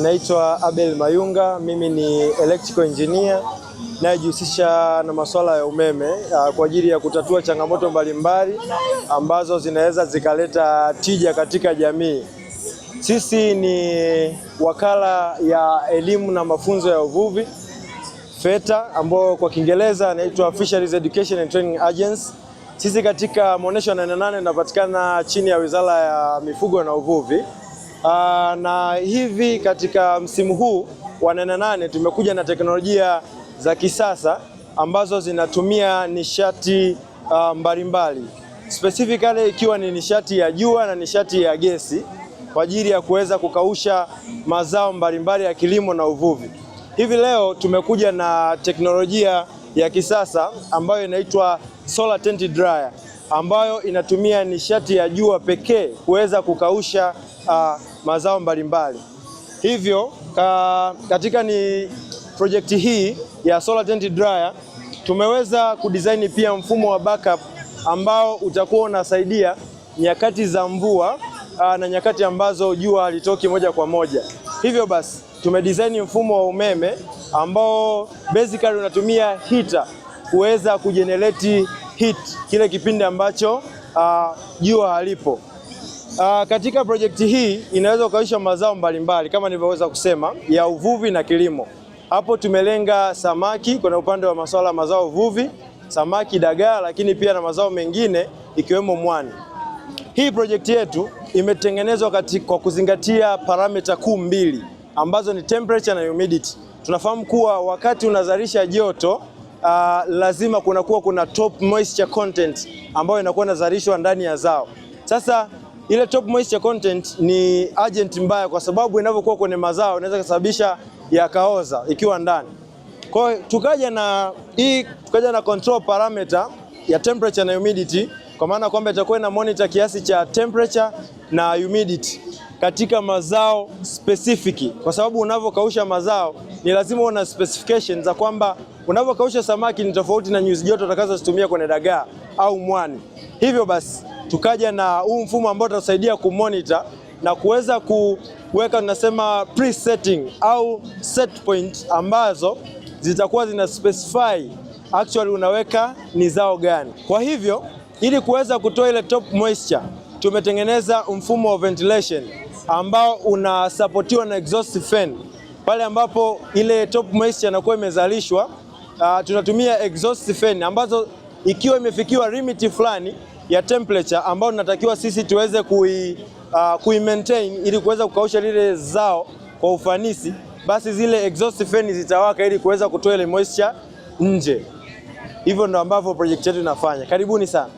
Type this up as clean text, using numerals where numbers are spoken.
Ninaitwa Abel Mayunga, mimi ni electrical engineer nayejihusisha na masuala ya umeme kwa ajili ya kutatua changamoto mbalimbali ambazo zinaweza zikaleta tija katika jamii. Sisi ni wakala ya elimu na mafunzo ya uvuvi FETA, ambao kwa Kiingereza inaitwa Fisheries Education and Training Agency. Sisi katika maonesho ya 88 tunapatikana chini ya Wizara ya Mifugo na Uvuvi. Na hivi katika msimu huu wa 88 tumekuja na teknolojia za kisasa ambazo zinatumia nishati mbalimbali, specifically ikiwa ni nishati ya jua na nishati ya gesi kwa ajili ya kuweza kukausha mazao mbalimbali ya kilimo na uvuvi. Hivi leo tumekuja na teknolojia ya kisasa ambayo inaitwa Solar Tent Dryer, ambayo inatumia nishati ya jua pekee kuweza kukausha mazao mbalimbali. Hivyo katika ni projekti hii ya Solar Tent Dryer tumeweza kudesign pia mfumo wa backup ambao utakuwa unasaidia nyakati za mvua na nyakati ambazo jua halitoki moja kwa moja. Hivyo basi tumedesign mfumo wa umeme ambao basically unatumia heater kuweza kujenerate heat kile kipindi ambacho jua halipo. Katika projekti hii inaweza kukausha mazao mbalimbali kama nilivyoweza kusema ya uvuvi na kilimo. Hapo tumelenga samaki kwa upande wa masuala mazao uvuvi, samaki, dagaa, lakini pia na mazao mengine ikiwemo mwani. Hii projekti yetu imetengenezwa kwa kuzingatia parameter kuu mbili ambazo ni temperature na humidity. Tunafahamu kuwa wakati unazalisha joto lazima kuna top moisture content ambayo inakuwa inazalishwa ndani ya zao. Sasa ile top moisture content ni agent mbaya, kwa sababu inapokuwa kwenye mazao inaweza kusababisha yakaoza ikiwa ndani. Kwa hiyo tukaja na control parameter ya temperature na humidity, kwa maana kwamba itakuwa ina monitor kiasi cha temperature na humidity katika mazao specific, kwa sababu unavokausha mazao ni lazima una specifications za kwamba unavokausha samaki ni tofauti na nyuzi joto utakazozitumia kwenye dagaa au mwani. Hivyo basi tukaja na huu mfumo ambao utasaidia kumonitor na kuweza kuweka tunasema presetting au set point ambazo zitakuwa zina specify actually unaweka ni zao gani. Kwa hivyo ili kuweza kutoa ile top moisture tumetengeneza mfumo wa ventilation ambao unasupportiwa na exhaust fan. Pale ambapo ile top moisture inakuwa imezalishwa, tunatumia exhaust fan ambazo ikiwa imefikiwa limit fulani ya temperature ambayo tunatakiwa sisi tuweze maintain ili kuweza kukausha lile zao kwa ufanisi, basi zile exhaust fan zitawaka ili kuweza kutoa ile moisture nje. Hivyo ndo ambavyo project yetu inafanya. Karibuni sana.